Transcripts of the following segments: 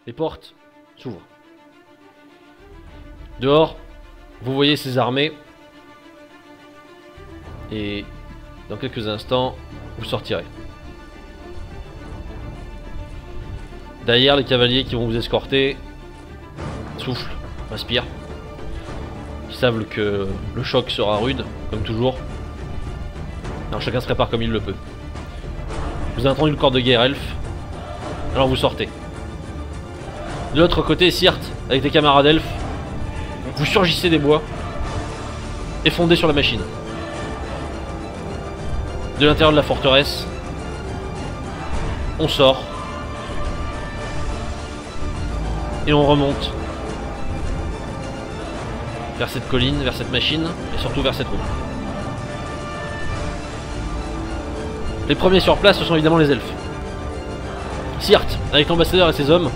Les portes s'ouvrent. Dehors, vous voyez ces armées. Et dans quelques instants, vous sortirez. Derrière, les cavaliers qui vont vous escorter soufflent, respirent. Ils savent que le choc sera rude, comme toujours. Alors chacun se prépare comme il le peut. Vous avez entendu le corps de guerre elfe. Alors vous sortez. De l'autre côté, Syrte, avec des camarades elfes, vous surgissez des bois et fondez sur la machine. De l'intérieur de la forteresse, on sort et on remonte vers cette colline, vers cette machine et surtout vers cette route. Les premiers sur place, ce sont évidemment les elfes. Syrte, avec l'ambassadeur et ses hommes,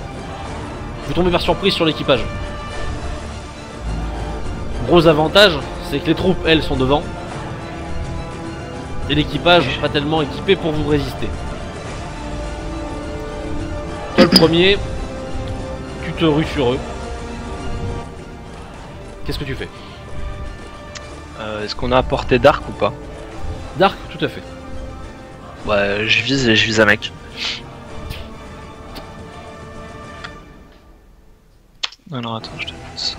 vous tombez par surprise sur l'équipage. Gros avantage, c'est que les troupes, elles, sont devant. Et l'équipage pas tellement équipé pour vous résister. Toi le premier, tu te rues sur eux. Qu'est-ce que tu fais? Est-ce qu'on a à portée d'arc ou pas? Dark, tout à fait. Ouais, je vise un mec. Alors attends, je te fais ça.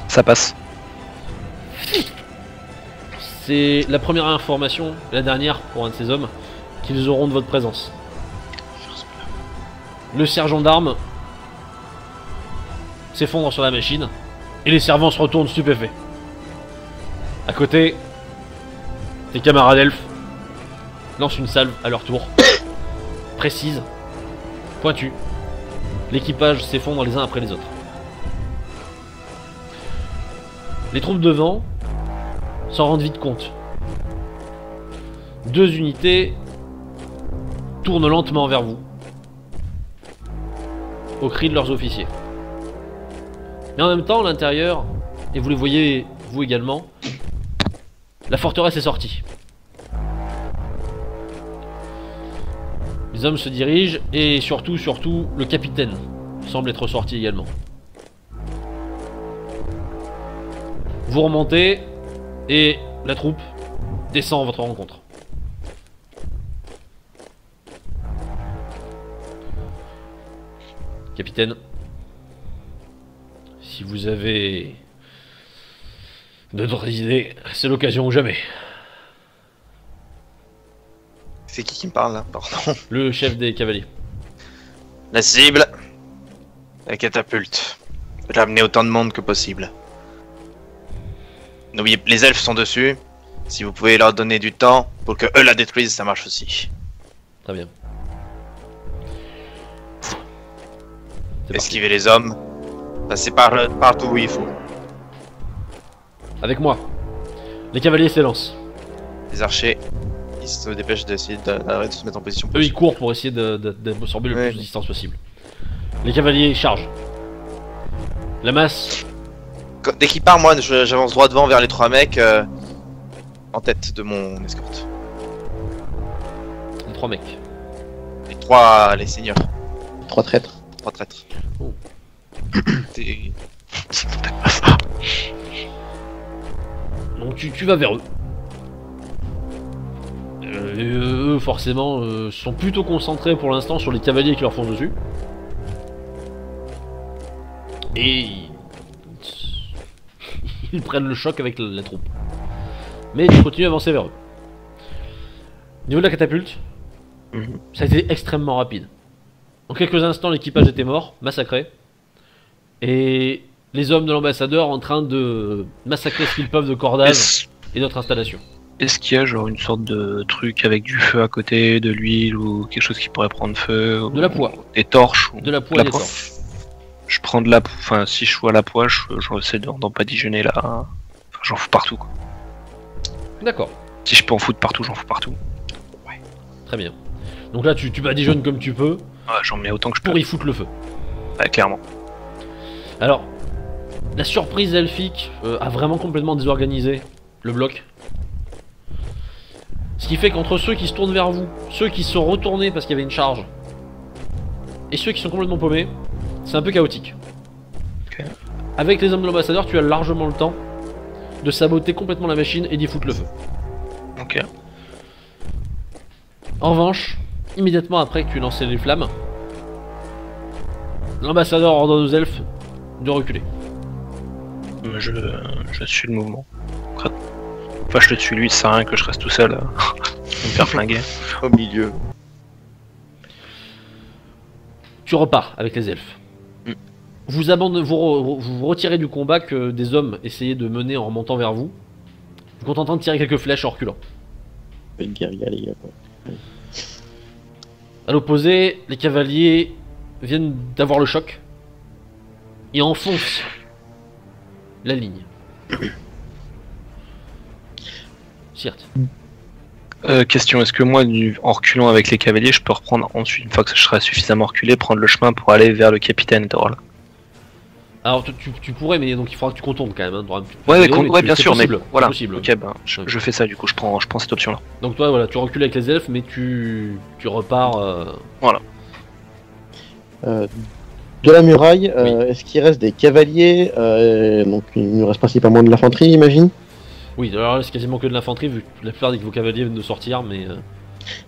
Ça passe. C'est la première information, la dernière pour un de ces hommes, qu'ils auront de votre présence. Le sergent d'armes s'effondre sur la machine et les servants se retournent stupéfaits. À côté, tes camarades elfes lancent une salve à leur tour, précise, pointue. L'équipage s'effondre les uns après les autres. Les troupes devant s'en rendent vite compte. Deux unités tournent lentement vers vous, au cri de leurs officiers. Mais en même temps, à l'intérieur, et vous les voyez, vous également, la forteresse est sortie. Les hommes se dirigent, et surtout, le capitaine semble être sorti également. Vous remontez, et la troupe descend à votre rencontre. Capitaine, si vous avez d'autres idées, c'est l'occasion ou jamais. C'est qui me parle là? Pardon. Le chef des cavaliers. La cible. La catapulte. Je vais amener autant de monde que possible. N'oubliez, les elfes sont dessus. Si vous pouvez leur donner du temps pour que eux la détruisent, ça marche aussi. Très bien. Esquivez les hommes. Passez partout où il faut. Avec moi. Les cavaliers s'élancent. Les archers, ils se dépêchent d'essayer d'arrêter de se mettre en position. Eux ils courent pour essayer d'absorber le Ouais. plus de distance possible. Les cavaliers chargent. La masse. Dès qu'il part, moi j'avance droit devant vers les trois mecs en tête de mon escorte. Les trois mecs. Les seigneurs. 3 traîtres. 3 traîtres. Oh. T'es- Donc tu vas vers eux. Eux forcément sont plutôt concentrés pour l'instant sur les cavaliers qui leur foncent dessus. Et ils prennent le choc avec la troupe. Mais ils continuent à avancer vers eux. Au niveau de la catapulte, ça a été extrêmement rapide. En quelques instants, l'équipage était mort, massacré. Et les hommes de l'ambassadeur en train de massacrer ce qu'ils peuvent de cordages et d'autres installations. Est-ce qu'il y a genre une sorte de truc avec du feu à côté, de l'huile ou quelque chose qui pourrait prendre feu? De la poix. Des torches ou... De la poix et des torches. Je prends de la... Enfin, si je vois la poix, j'essaie de n'en pas digérer là. Enfin, j'en fous partout quoi. D'accord, Si je peux en foutre partout, j'en fous partout. très bien. Donc là, tu badigeonnes comme tu peux Ouais, j'en mets autant que je peux. pour y foutre le feu. Ouais, clairement. Alors, la surprise elfique a vraiment complètement désorganisé le bloc. Ce qui fait qu'entre ceux qui se tournent vers vous, ceux qui se sont retournés parce qu'il y avait une charge, et ceux qui sont complètement paumés, c'est un peu chaotique. Ok. Avec les hommes de l'ambassadeur, tu as largement le temps de saboter complètement la machine et d'y foutre le feu. Ok. En revanche, immédiatement après que tu lancé les flammes, l'ambassadeur ordonne aux elfes de reculer. Je suis le mouvement. Enfin, je te suis lui, ça sert à rien que je reste tout seul. Me faire flinguer. Au milieu. Tu repars avec les elfes. Vous abandonnez, vous retirez du combat que des hommes essayaient de mener en remontant vers vous. Vous contentant de tirer quelques flèches en reculant. Une guérilla, les gars, quoi. À l'opposé, les cavaliers viennent d'avoir le choc et enfoncent la ligne. Certes. Question, est-ce que moi, en reculant avec les cavaliers, je peux reprendre ensuite, une fois que je serai suffisamment reculé, prendre le chemin pour aller vers le capitaine Dorl? Alors tu pourrais, mais donc il faudra que tu contournes quand même. Hein, Ouais, bien c'est sûr, possible, mais voilà. Possible. Ok, ben, je fais ça du coup, je prends cette option-là. Donc toi, voilà, tu recules avec les elfes, mais tu repars. Voilà. De la muraille, Oui. est-ce qu'il reste des cavaliers? Donc il nous reste principalement de l'infanterie, j'imagine. Oui, alors là, c'est quasiment que de l'infanterie, vu que la plupart de vos cavaliers viennent de sortir, mais.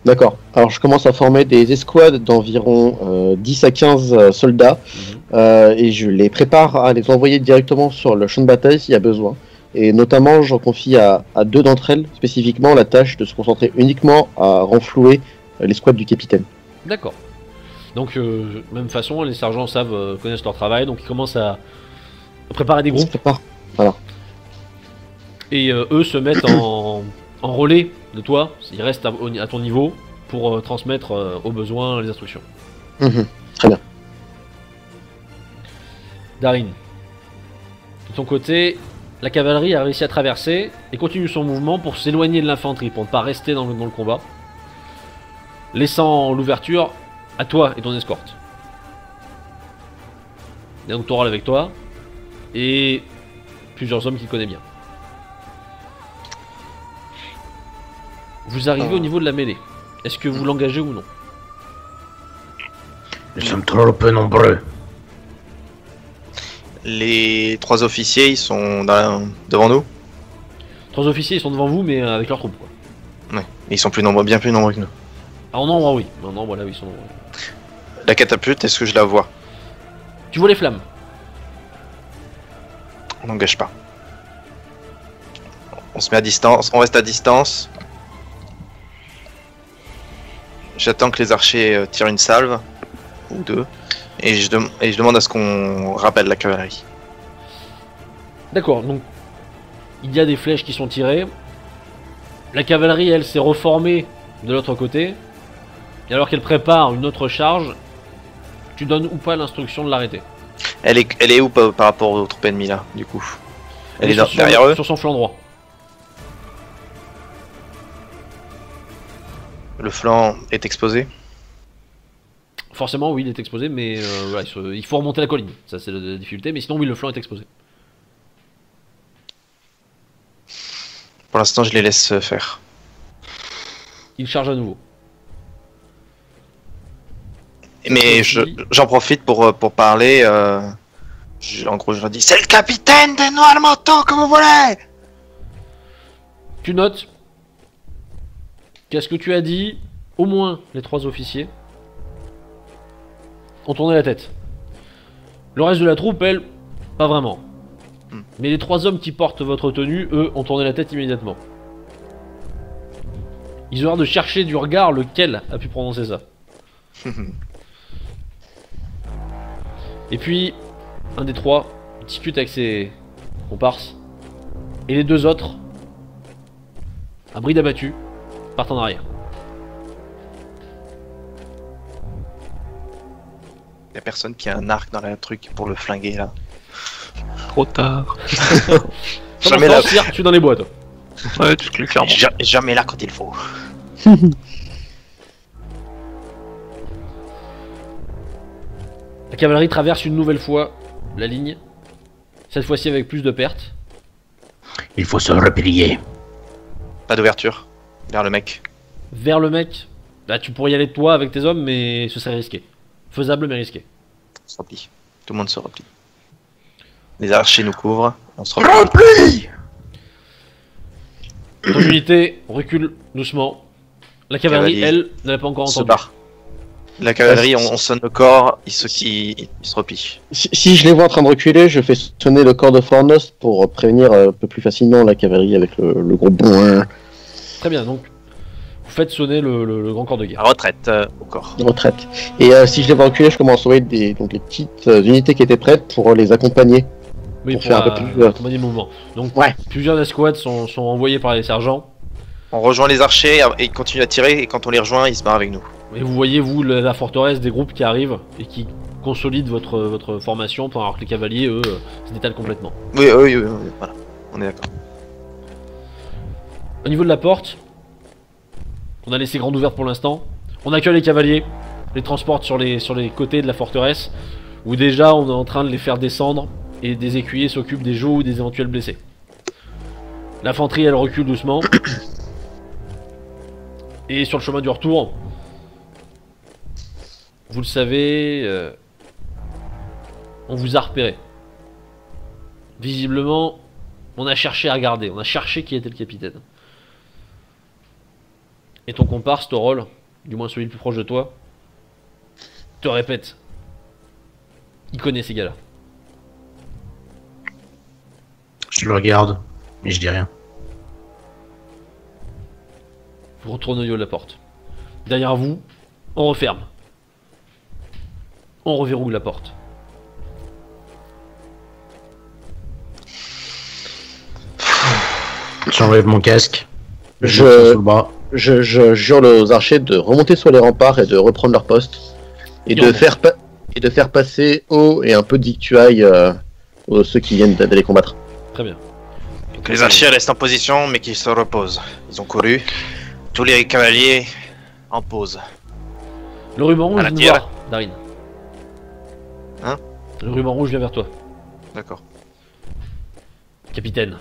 D'accord. Alors je commence à former des escouades d'environ 10 à 15 soldats et je les prépare à les envoyer directement sur le champ de bataille s'il y a besoin. Et notamment, j'en confie à deux d'entre elles spécifiquement la tâche de se concentrer uniquement à renflouer l'escouade du capitaine. D'accord. Donc, même façon, les sergents savent, connaissent leur travail, donc ils commencent à préparer des On se groupes. prépare. Et eux se mettent en relais de toi, ils restent à ton niveau pour transmettre aux besoins les instructions. Très bien. Darin, de ton côté, la cavalerie a réussi à traverser et continue son mouvement pour s'éloigner de l'infanterie, pour ne pas rester dans le combat, laissant l'ouverture à toi et ton escorte. Et donc Toral avec toi et plusieurs hommes qu'il connaît bien. Vous arrivez au niveau de la mêlée. Est-ce que vous l'engagez ou non? Nous sommes trop peu nombreux. Les 3 officiers, ils sont devant nous. 3 officiers, ils sont devant vous, mais avec leurs troupes, quoi. Ouais. Et ils sont plus nombreux, bien plus nombreux que nous. Ah, en nombre, oui. En nombre, là, oui, ils sont nombreux. La catapulte, est-ce que je la vois? Tu vois les flammes? On n'engage pas. On se met à distance, on reste à distance. J'attends que les archers tirent une salve, ou 2, et je demande à ce qu'on rappelle la cavalerie. D'accord, donc il y a des flèches qui sont tirées. La cavalerie, elle, s'est reformée de l'autre côté. Et alors qu'elle prépare une autre charge, tu donnes ou pas l'instruction de l'arrêter? Elle est où par rapport aux troupes ennemies là, du coup? Elle est sur derrière eux? Sur son flanc droit. Le flanc est exposé? Forcément, oui, il est exposé, mais voilà, il faut remonter la colline. Ça, c'est la difficulté, mais sinon, oui, le flanc est exposé. Pour l'instant, je les laisse faire. Il charge à nouveau. Mais j'en profite pour parler. En gros, je leur dis: c'est le capitaine des Noirs Manteaux que vous voulez! Tu notes qu'est-ce que tu as dit, au moins les 3 officiers ont tourné la tête. Le reste de la troupe, elle, pas vraiment. Mais les 3 hommes qui portent votre tenue, eux, ont tourné la tête immédiatement. Ils ont l'air de chercher du regard lequel a pu prononcer ça. Et puis, un des 3 discute avec ses comparses. Et les 2 autres, à bride abattu, partent en arrière. Y'a personne qui a un arc dans la truc pour le flinguer là. Trop tard. Jamais là. Je suis dans les bois, toi. Ouais, tu te clairement. Jamais là quand il faut. La cavalerie traverse une nouvelle fois la ligne. Cette fois-ci avec plus de pertes. Il faut se replier. Pas d'ouverture. Vers le mec. Vers le mec. Là, tu pourrais y aller toi avec tes hommes, mais ce serait risqué. Faisable, mais risqué. On se replie. Tout le monde se replie. Les archers nous couvrent. On se replie. Ton unité recule doucement. La cavalerie, elle, ne l'a pas encore Se entendu. barre. La cavalerie, on sonne le corps, il se replie. Si je les vois en train de reculer, je fais sonner le corps de Fornos pour prévenir un peu plus facilement la cavalerie avec le gros bon Très bien, donc vous faites sonner le grand corps de guerre. Retraite au corps. de retraite. Et si je les vois reculer, je commence à envoyer donc les petites unités qui étaient prêtes pour les accompagner. Oui, pour faire un peu plus, accompagner le mouvement. Donc Ouais. plusieurs escouades sont envoyés par les sergents. On rejoint les archers et ils continuent à tirer et quand on les rejoint, ils se barrent avec nous. Et vous voyez, vous, la forteresse, des groupes qui arrivent et qui consolident votre formation pour alors que les cavaliers, eux, se détalent complètement. Oui, voilà. On est d'accord. Au niveau de la porte, on a laissé grande ouverte pour l'instant. On accueille les cavaliers, les transporte sur les côtés de la forteresse, où déjà on est en train de les faire descendre et des écuyers s'occupent des geôles ou des éventuels blessés. L'infanterie, elle recule doucement. Et sur le chemin du retour, vous le savez, on vous a repéré. Visiblement, on a cherché à regarder, on a cherché qui était le capitaine. Et ton comparse, Torol, du moins celui le plus proche de toi, te répète, il connaît ces gars-là. Je le regarde, mais je dis rien. Vous retournez au niveau de la porte. Derrière vous, on referme. On reverrouille la porte. J'enlève mon casque. Je- le tire sous le bras. Je jure aux archers de remonter sur les remparts et de reprendre leur poste. Et de faire passer eau et un peu de victuailles aux ceux qui viennent d'aller combattre. Très bien. Donc les archers restent en position mais qu'ils se reposent. Ils ont couru. Tous les cavaliers en pause. Le ruban rouge À la vient de tire. voir, Darin. Hein? Le ruban rouge vient vers toi. D'accord. Capitaine.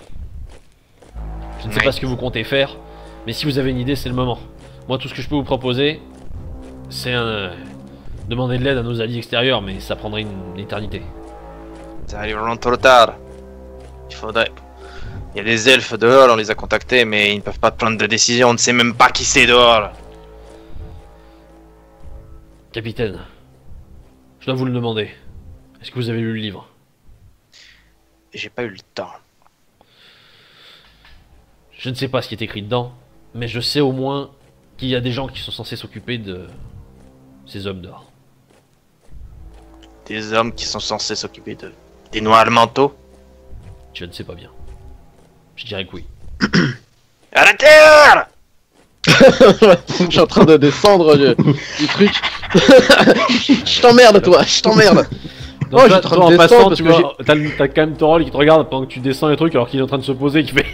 Je ne sais Oui. pas ce que vous comptez faire, mais si vous avez une idée, c'est le moment. Moi, tout ce que je peux vous proposer, c'est demander de l'aide à nos alliés extérieurs, mais ça prendrait une éternité. Ça arrive vraiment trop tard. Il faudrait. Il y a des elfes dehors, on les a contactés, mais ils ne peuvent pas prendre de décision. On ne sait même pas qui c'est dehors. Capitaine, je dois vous le demander. Est-ce que vous avez lu le livre? J'ai pas eu le temps. Je ne sais pas ce qui est écrit dedans, mais je sais au moins qu'il y a des gens qui sont censés s'occuper de ces hommes dehors. Des hommes qui sont censés s'occuper des noirs manteaux. Je ne sais pas bien. Je dirais que oui. À la terre! Je suis en train de descendre du truc. Je t'emmerde toi, je t'emmerde. Donc Oh, toi, je suis en train toi, de en descendre passant, parce tu que vois, t'as quand même Torol qui te regarde pendant que tu descends les trucs alors qu'il est en train de se poser, qui fait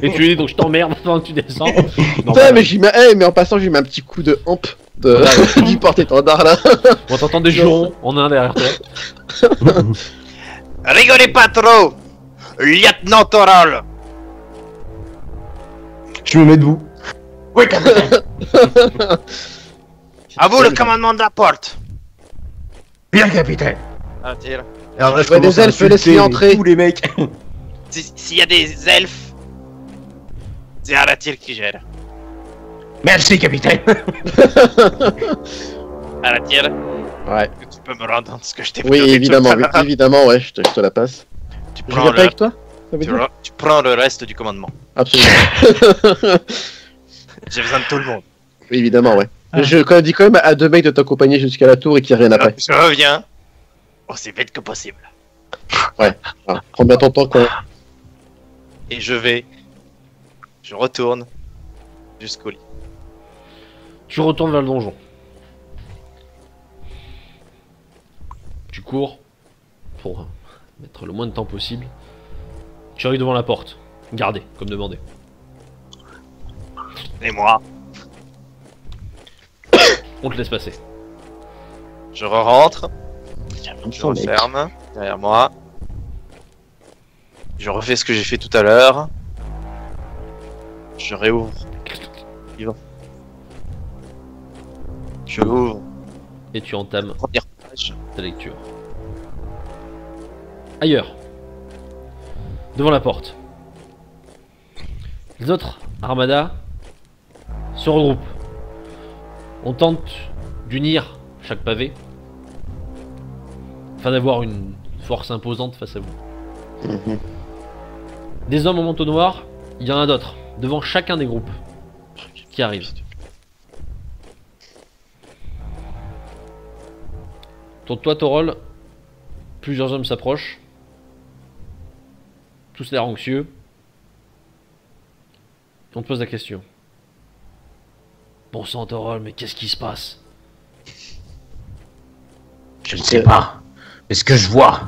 et tu lui dis donc je t'emmerde pendant que tu descends. Non, Putain, bah, mais mais en passant, j'ai mis un petit coup de hampe du porte-étendard là. on t'entend des jurons en un derrière toi. Rigolez pas trop! Lieutenant Torol! Je me mets debout. Oui, capitaine. À vous le commandement de la porte! Bien, capitaine. Ah, tire. Alors là, je Ouais, commence des à elfes, insulter, laisse-les mais entrer. tous les mecs. S'il y a des elfes, c'est Aratir qui gère. Merci, capitaine. Aratir, Ouais. tu peux me rendre ce que je t'ai Oui, donné évidemment, tout à l'heure. évidemment, ouais, je te la passe. Tu Je prends, viens pas avec toi ça veut dire tu prends le reste du commandement. Absolument. J'ai besoin de tout le monde. Oui, évidemment, ouais. Ah. Je dis quand même à 2 mecs de t'accompagner jusqu'à la tour et qu'il n'y a rien après. Je reviens aussi vite que possible. Voilà. Prends bien ton temps quand Et je retourne jusqu'au lit. Tu retournes vers le donjon. Tu cours pour mettre le moins de temps possible. Tu arrives devant la porte, gardée, comme demandé. Et moi, On te laisse passer. je rentre, je Sans mec. referme derrière moi. Je refais ce que j'ai fait tout à l'heure. Je réouvre livre. Je ouvre. Et tu entames Première page. ta lecture. Ailleurs. Devant la porte. Les autres armadas se regroupent. On tente d'unir chaque pavé afin d'avoir une force imposante face à vous. Mhm. Des hommes en manteau noir, il y en a d'autres, devant chacun des groupes qui arrivent. Autour de toi, Torol, plusieurs hommes s'approchent, tous l'air anxieux. On te pose la question. Bon sang, Torol, mais qu'est-ce qui se passe? Je ne sais pas. Mais ce que je vois,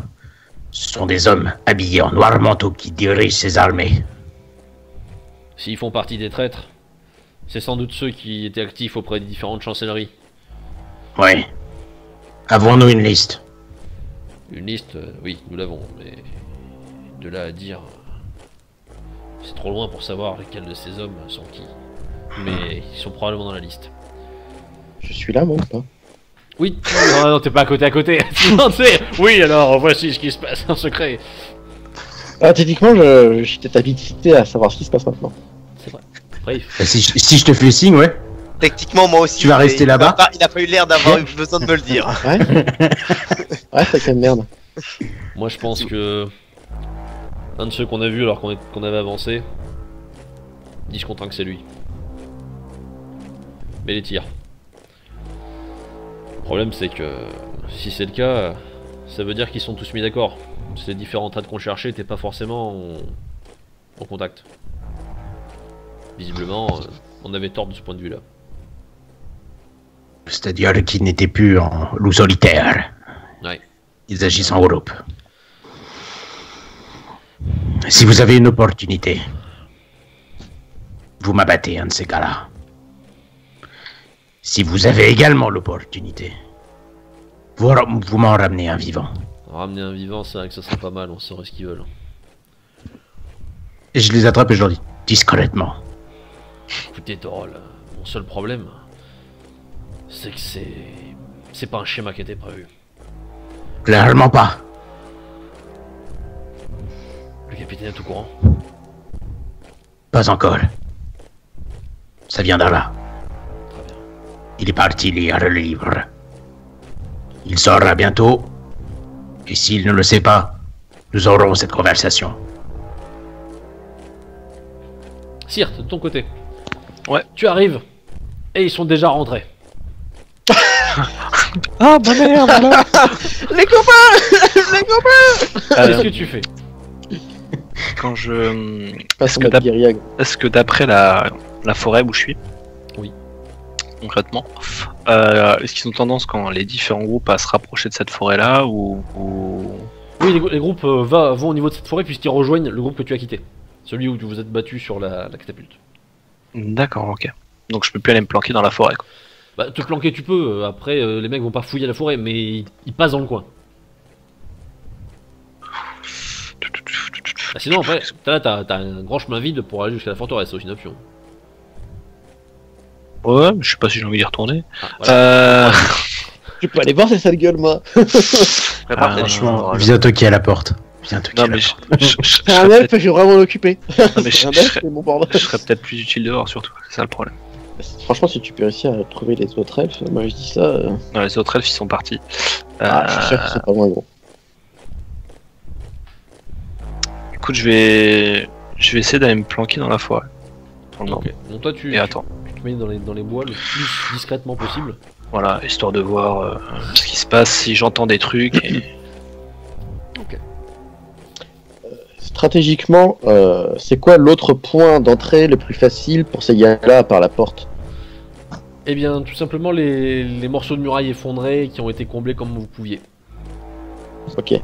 ce sont des hommes habillés en noir manteau qui dirigent ces armées. S'ils font partie des traîtres, c'est sans doute ceux qui étaient actifs auprès des différentes chancelleries. Oui. Avons-nous une liste? Une liste, oui, nous l'avons, mais de là à dire... C'est trop loin pour savoir lesquels de ces hommes sont qui. Mais ils sont probablement dans la liste. Je suis là, moi, ou pas? Oui, non, non, t'es pas à côté. Non, tu sais, oui, alors voici ce qui se passe en secret. Ah, techniquement, j'ai peut-être habilité à savoir ce qui se passe maintenant. C'est vrai. Bref. Si je te fais signe, ouais. Techniquement, moi aussi. Tu vas mais rester il a là-bas pas- Il a pas eu l'air d'avoir eu besoin de me le dire. Ouais. Ouais, c'est quand même merde. Moi, je pense que... Un de ceux qu'on a vu alors qu'on avait avancé... Dis je contrains que c'est lui. Mais les tirs. Le problème c'est que... Si c'est le cas... Ça veut dire qu'ils sont tous mis d'accord. Ces différents traits qu'on cherchait n'étaient pas forcément en contact. Visiblement, on avait tort de ce point de vue là. C'est-à-dire qu'ils n'étaient plus en loup solitaire. Ouais. Ils agissent en groupe. Si vous avez une opportunité, vous m'abattez un de ces gars-là. Si vous avez également l'opportunité, vous m'en ramenez un vivant. Ramener un vivant, c'est vrai que ça serait pas mal, on saurait ce qu'ils veulent. Et je les attrape et je leur dis, discrètement. Écoutez Torol, mon seul problème, c'est que c'est pas un schéma qui était prévu. Clairement pas. Le capitaine est au courant. Pas encore. Ça viendra là. Très bien. Il est parti lire le livre. Il saura bientôt. Et s'il ne le sait pas, nous aurons cette conversation. Sirte, de ton côté. Ouais. Tu arrives, et ils sont déjà rentrés. Ah bah merde alors. Les copains. Les copains. Qu'est-ce que tu fais? Quand je... Passe que mode guérilla. Est-ce que d'après la forêt où je suis, Oui. concrètement, est-ce qu'ils ont tendance quand les différents groupes à se rapprocher de cette forêt-là ou... Oui, les groupes vont au niveau de cette forêt puisqu'ils rejoignent le groupe que tu as quitté. Celui où vous vous êtes battu sur la catapulte. D'accord, ok. Donc je peux plus aller me planquer dans la forêt, quoi. Bah, te planquer tu peux, après les mecs vont pas fouiller la forêt, mais ils passent dans le coin. Bah, sinon après, t'as un grand chemin vide pour aller jusqu'à la forteresse, c'est aussi une option. Ouais, mais je sais pas si j'ai envie d'y retourner. Ah, voilà. Je peux aller voir ces sales gueules, moi. Prépare Ah, tes franchement, Viens toquer à la porte. Viens toquer Non à la mais porte. C'est un elfe, je vais vraiment l'occuper. non, mais C'est un je elfe, serais- c'est mon bordel. je serais peut-être plus utile dehors surtout, c'est ça le problème. Franchement, si tu peux réussir à trouver les autres elfes, moi je dis ça. Non, les autres elfes ils sont partis. Ah, je suis sûr que c'est pas moins gros. Écoute, je vais essayer d'aller me planquer dans la forêt. Pour le moment. Ok. Donc toi tu Et attends, tu te mets dans les bois le plus discrètement possible. voilà, histoire de voir ce qui se passe, si j'entends des trucs. Et... Stratégiquement, c'est quoi l'autre point d'entrée le plus facile pour ces gars-là par la porte? Eh bien, tout simplement les morceaux de muraille effondrés qui ont été comblés comme vous pouviez. Ok.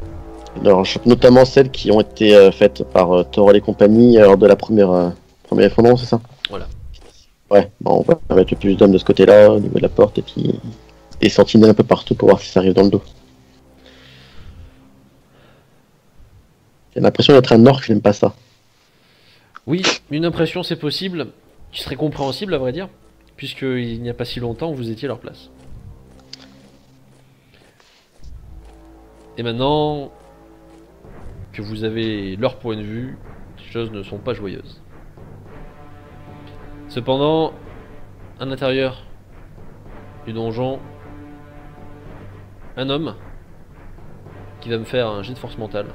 Alors, notamment celles qui ont été faites par Torol et compagnie lors de la première effondrement, c'est ça? Voilà. Ouais, bon, on va mettre le plus d'hommes de ce côté-là, au niveau de la porte, et puis des sentinelles un peu partout pour voir si ça arrive dans le dos. J'ai l'impression d'être un orc, je n'aime pas ça. Oui, une impression c'est possible, qui serait compréhensible à vrai dire. puisqu'il n'y a pas si longtemps vous étiez à leur place. Et maintenant que vous avez leur point de vue, les choses ne sont pas joyeuses. Cependant, à l'intérieur du donjon, un homme qui va me faire un jet de force mentale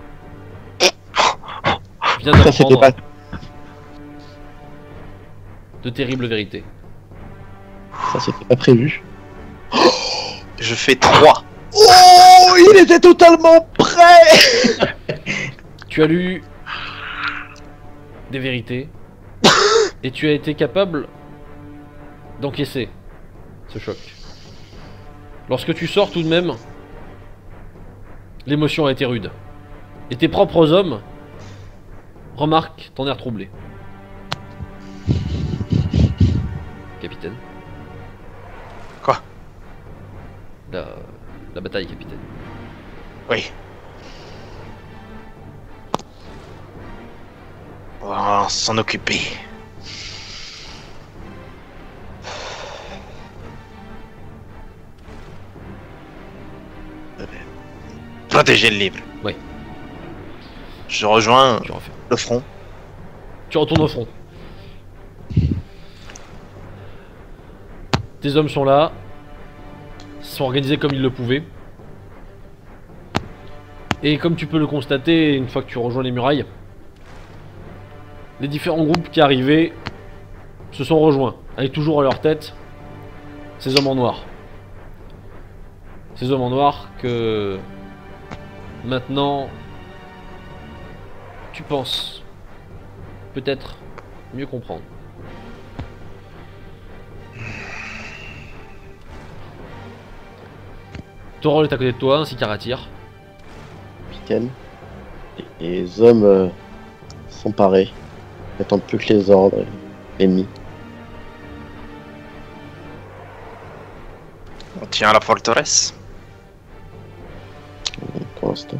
vient d'apprendre de terribles vérités. Ça, c'était pas prévu. Je fais 3. Oh, il était totalement prêt. Tu as lu des vérités et tu as été capable d'encaisser ce choc. Lorsque tu sors tout de même, l'émotion a été rude. Et tes propres hommes remarquent ton air troublé. Capitaine. Quoi? La bataille, capitaine. Oui. On va s'en occuper. Protéger le livre. Oui. Je rejoins Tu refais. le front. Tu retournes au front. Tes hommes sont là, sont organisés comme ils le pouvaient. Et comme tu peux le constater, une fois que tu rejoins les murailles, les différents groupes qui arrivaient se sont rejoints, avec toujours à leur tête ces hommes en noir. Ces hommes en noir que maintenant tu penses peut-être mieux comprendre. Torol est à côté de toi, ainsi qu'Aratir. Capitaine. Les hommes sont parés. N'attendent plus que les ordres ennemis. On tient à la forteresse. Pour l'instant.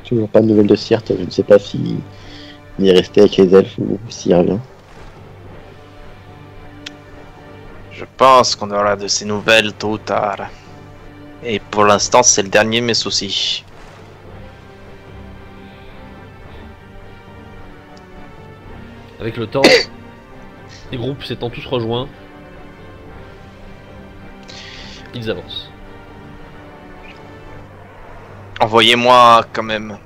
Toujours pas de nouvelles de Sirte. Je ne sais pas s'il est resté avec les elfes ou s'il revient. Je pense qu'on aura de ces nouvelles tôt ou tard. Et pour l'instant, c'est le dernier de mes soucis. Avec le temps, les groupes s'étant tous rejoints, ils avancent. Envoyez-moi quand même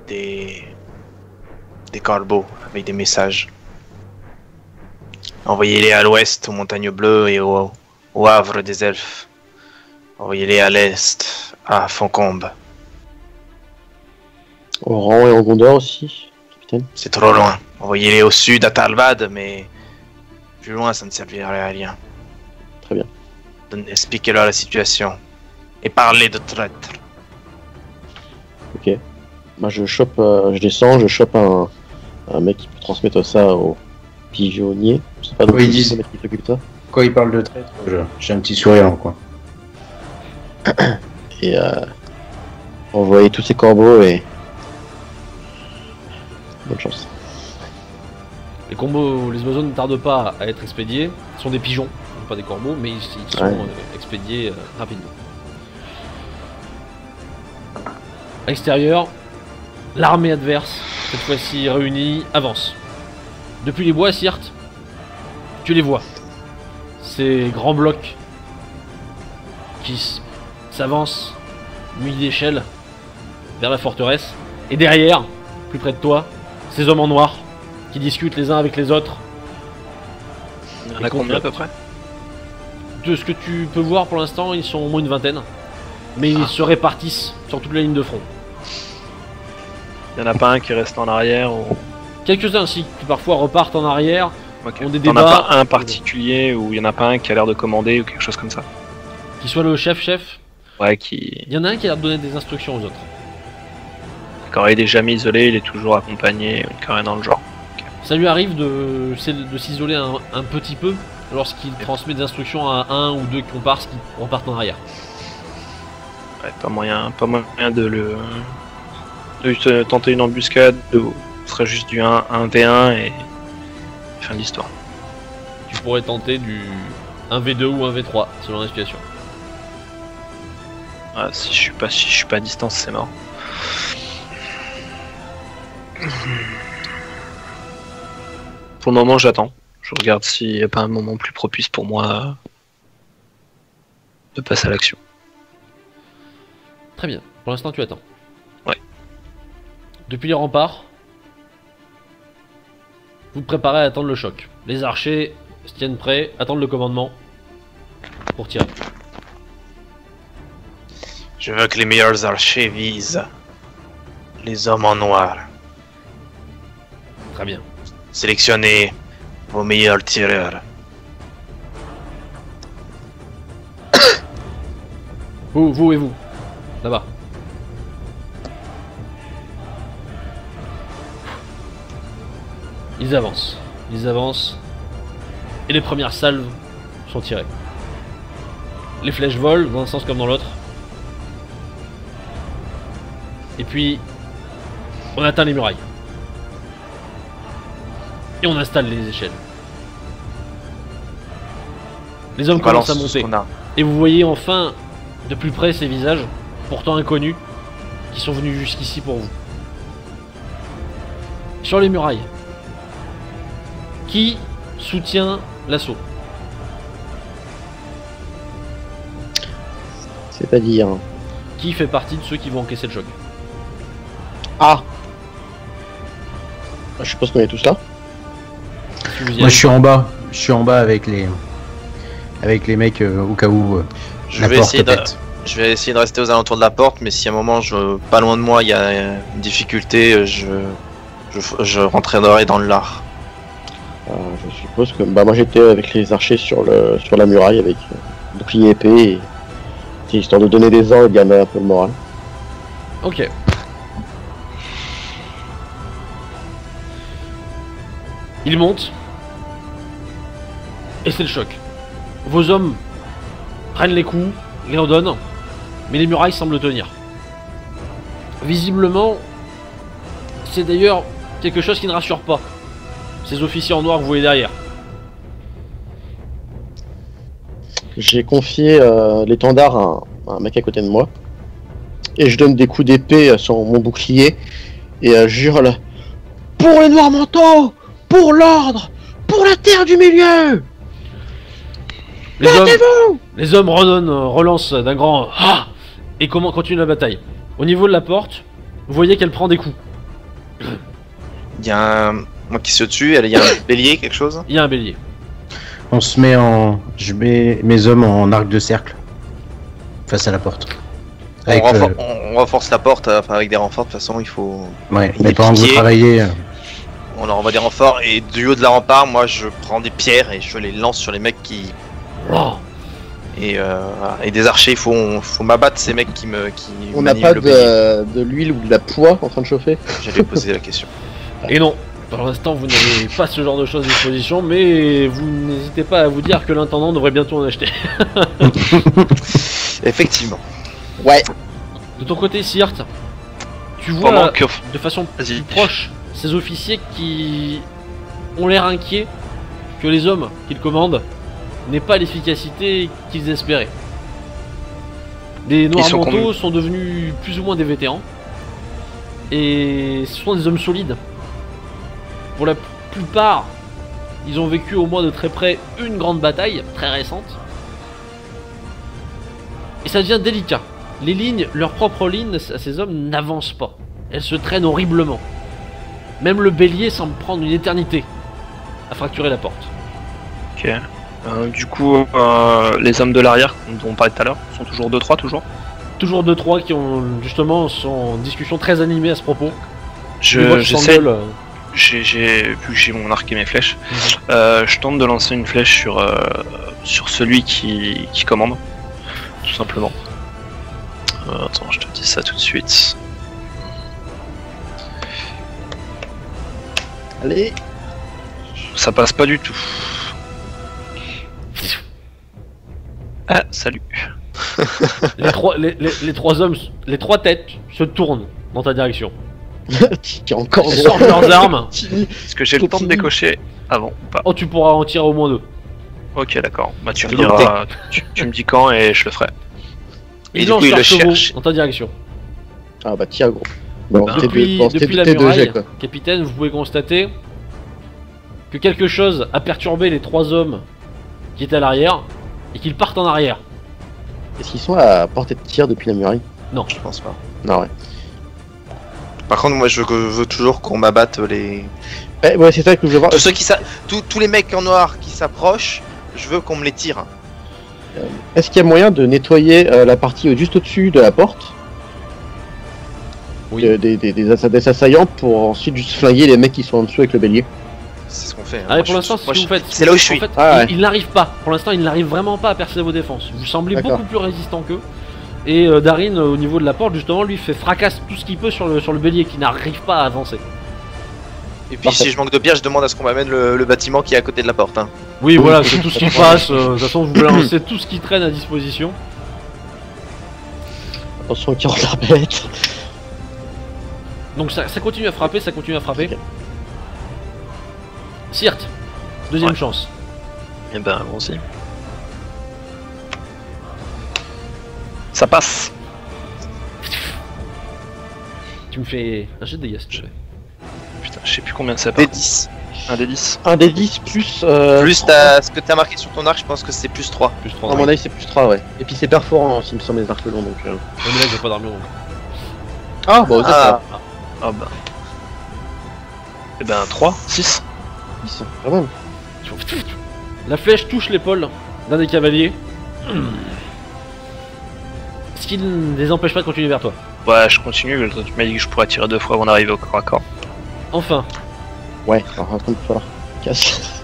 des corbeaux avec des messages. Envoyez-les à l'ouest, aux montagnes bleues et au havre des elfes. Envoyez-les à l'est, à Foncombe. Oran et en Gondor aussi, capitaine. C'est trop loin. Envoyez-les au sud, à Talvad, mais plus loin, ça ne servirait à rien. Très bien. Expliquez-leur la situation. Et parlez de traître. Ok. Moi je chope, je descends, je chope un mec qui peut transmettre ça au pigeonnier. Je sais pas Oui, ils disent. le mec qui s'occupe de ça. Quand il parle de traître, j'ai un petit sourire en coin. Et envoyer tous ces corbeaux et bonne chance. Les oiseaux ne tardent pas à être expédiés. Ce sont des pigeons, pas des corbeaux, mais ils sont Ouais. expédiés rapidement. À l'extérieur, l'armée adverse, cette fois-ci réunie, avance. Depuis les bois, Sirte, tu les vois. Ces grands blocs qui s'avancent, munis d'échelle, vers la forteresse. Et derrière, plus près de toi, ces hommes en noir qui discutent les uns avec les autres. Il y en a combien à peu près? De ce que tu peux voir pour l'instant, ils sont au moins une vingtaine. Mais ils se répartissent sur toute la ligne de front. Il y en a pas un qui reste en arrière ou... Quelques-uns aussi, qui parfois repartent en arrière, Ok. ont des T'en as débats. pas un particulier où il y en a pas un qui a l'air de commander ou quelque chose comme ça? Qui soit le chef, Ouais, qui... il y en a un qui a l'air de donner des instructions aux autres. D'accord, il est jamais isolé, il est toujours accompagné, rien dans le genre. Ça lui arrive de s'isoler un petit peu lorsqu'il transmet des instructions à un ou deux comparses qui repartent en arrière. Ouais, pas moyen de se tenter une embuscade, ce serait juste du 1v1 et fin de l'histoire. Tu pourrait tenter du 1v2 ou 1v3 selon la situation. Ah, si je suis pas à distance, c'est mort. Pour le moment, j'attends. Je regarde s'il n'y a pas un moment plus propice pour moi de passer à l'action. Très bien, pour l'instant tu attends. Ouais. Depuis les remparts, vous te préparez à attendre le choc. Les archers se tiennent prêts, attendent le commandement pour tirer. Je veux que les meilleurs archers visent les hommes en noir. Très bien. Sélectionnez vos meilleurs tireurs. Vous et vous, là-bas. Ils avancent, et les premières salves sont tirées. Les flèches volent dans un sens comme dans l'autre. Et puis, on atteint les murailles. Et on installe les échelles. Les hommes commencent à Balance tout ce monter. qu'on a. Et vous voyez enfin de plus près ces visages, pourtant inconnus, qui sont venus jusqu'ici pour vous. Sur les murailles, qui soutient l'assaut? C'est-à-dire... Qui fait partie de ceux qui vont encaisser le choc? Ah, je suppose qu'on est tous là. Si vous y Moi allez. je suis en bas avec les mecs au cas où Je la vais, porte essayer de, pète. je vais essayer de rester aux alentours de la porte, mais si à un moment, pas loin de moi, il y a une difficulté, je rentrerai dans le lard. Je suppose que moi j'étais avec les archers sur la muraille avec bouclier épée, et histoire de donner des ordres et de gagner un peu le moral. Ok. Il monte. Et c'est le choc. Vos hommes prennent les coups, les redonnent, mais les murailles semblent tenir. Visiblement, c'est d'ailleurs quelque chose qui ne rassure pas ces officiers en noir que vous voyez derrière. J'ai confié l'étendard à un mec à côté de moi, et je donne des coups d'épée sur mon bouclier, et j'hurle « Pour les noirs manteaux! Pour l'ordre! Pour la terre du milieu! Les hommes relancent d'un grand ah et continue la bataille. Au niveau de la porte, vous voyez qu'elle prend des coups. Il y a moi qui se tue, il y a un bélier, quelque chose. Il y a un bélier. On se met en... Je mets mes hommes en arc de cercle face à la porte. Avec On renforce la porte avec des renforts, de toute façon, il faut... Ouais, les mais pendant que vous piliers. travaillez... On leur envoie des renforts, et du haut de la rempart, moi je prends des pierres et je les lance sur les mecs qui... Oh. Et des archers, il faut m'abattre ces mecs qui On n'a maniment pas le bélier. de l'huile ou de la poix en train de chauffer? J'allais poser la question. Et non, pour l'instant vous n'avez pas ce genre de choses à disposition, mais vous n'hésitez pas à vous dire que l'intendant devrait bientôt en acheter. Effectivement. Ouais. De ton côté, Sirte, tu Pendant vois que... de façon Vas-y. plus proche ces officiers qui ont l'air inquiets que les hommes qu'ils commandent n'aient pas l'efficacité qu'ils espéraient. Les noirs sont manteaux sont devenus plus ou moins des vétérans, et ce sont des hommes solides. Pour la plupart, ils ont vécu au moins de très près une grande bataille très récente, et ça devient délicat. Les lignes, leurs propres lignes à ces hommes n'avancent pas. Elles se traînent horriblement. Même le bélier semble prendre une éternité à fracturer la porte. Ok. Du coup, les hommes de l'arrière, dont on parlait tout à l'heure, sont toujours 2-3 toujours. Toujours 2-3 qui ont justement sont en discussion très animée à ce propos. J'essaie, s'engueulent. vu que j'ai mon arc et mes flèches, je tente de lancer une flèche sur celui qui commande, tout simplement. Attends, je te dis ça tout de suite. Allez. Ça passe pas du tout. Ah, salut. Les trois hommes, les trois têtes se tournent dans ta direction. Qui est encore Ils sortent leurs armes. Est-ce que j'ai le temps de Continue. décocher avant ou pas? Oh, tu pourras en tirer au moins deux. Ok, d'accord. Bah tu me Donc, diras, tu me dis quand et je le ferai. Et Il du lance coup, il leur le chevaux cherche. dans ta direction. Ah bah tiens gros. Bon, Bah, Depuis c'était la deux muraille, jets, quoi. capitaine, vous pouvez constater que quelque chose a perturbé les 3 hommes qui étaient à l'arrière et qu'ils partent en arrière. Est-ce qu'ils sont à portée de tir depuis la muraille? Je pense pas. Non, ouais. Par contre, moi, je veux toujours qu'on m'abatte les. Ouais, c'est ça que je veux voir. Tous ceux qui tous les mecs en noir qui s'approchent, je veux qu'on me les tire. Est-ce qu'il y a moyen de nettoyer la partie juste au-dessus de la porte? Oui. Des assaillants pour ensuite juste flinguer les mecs qui sont en dessous avec le bélier. C'est ce qu'on fait. hein. Allez, Moi, pour l'instant, c'est ce que vous faites. C'est là où je suis. En fait, Ah ouais. il n'arrive pas. Pour l'instant, il n'arrive vraiment pas à percer vos défenses. Vous semblez D'accord. beaucoup plus résistant qu'eux. Et Darin, au niveau de la porte, justement, lui fait fracasse tout ce qu'il peut sur le bélier qui n'arrive pas à avancer. Et puis, Parfait. si je manque de pierre, je demande à ce qu'on m'amène le bâtiment qui est à côté de la porte. Hein. Oui, voilà, c'est tout ce qui passe. De toute façon, vous balancez tout ce qui traîne à disposition. Attention, 40 arbalètes. Donc ça continue à frapper, ça continue à frapper. Sirte, deuxième Ouais. chance. Et ben, allons-y. Ça passe. Tu me fais un jet de dégâts, s'il te plaît. Putain, je sais plus combien ça part. Des 10. Un des 10. Un des 10 plus. Plus ce que t'as marqué sur ton arc, je pense que c'est plus 3. Plus 3. À mon avis, c'est plus 3, ouais. Et puis c'est perforant aussi, il me semble, les arcs longs donc. Mais là, j'ai pas d'armure. Ah, bon, Ah, Ah bah. Et ben 3, 6. ils sont quand même. La flèche touche l'épaule d'un des cavaliers. Ce qui ne les empêche pas de continuer vers toi. Ouais, je continue, tu m'as dit que je pourrais tirer 2 fois avant d'arriver au corps à corps. Enfin, Ouais, alors attends, il va falloir. Casse.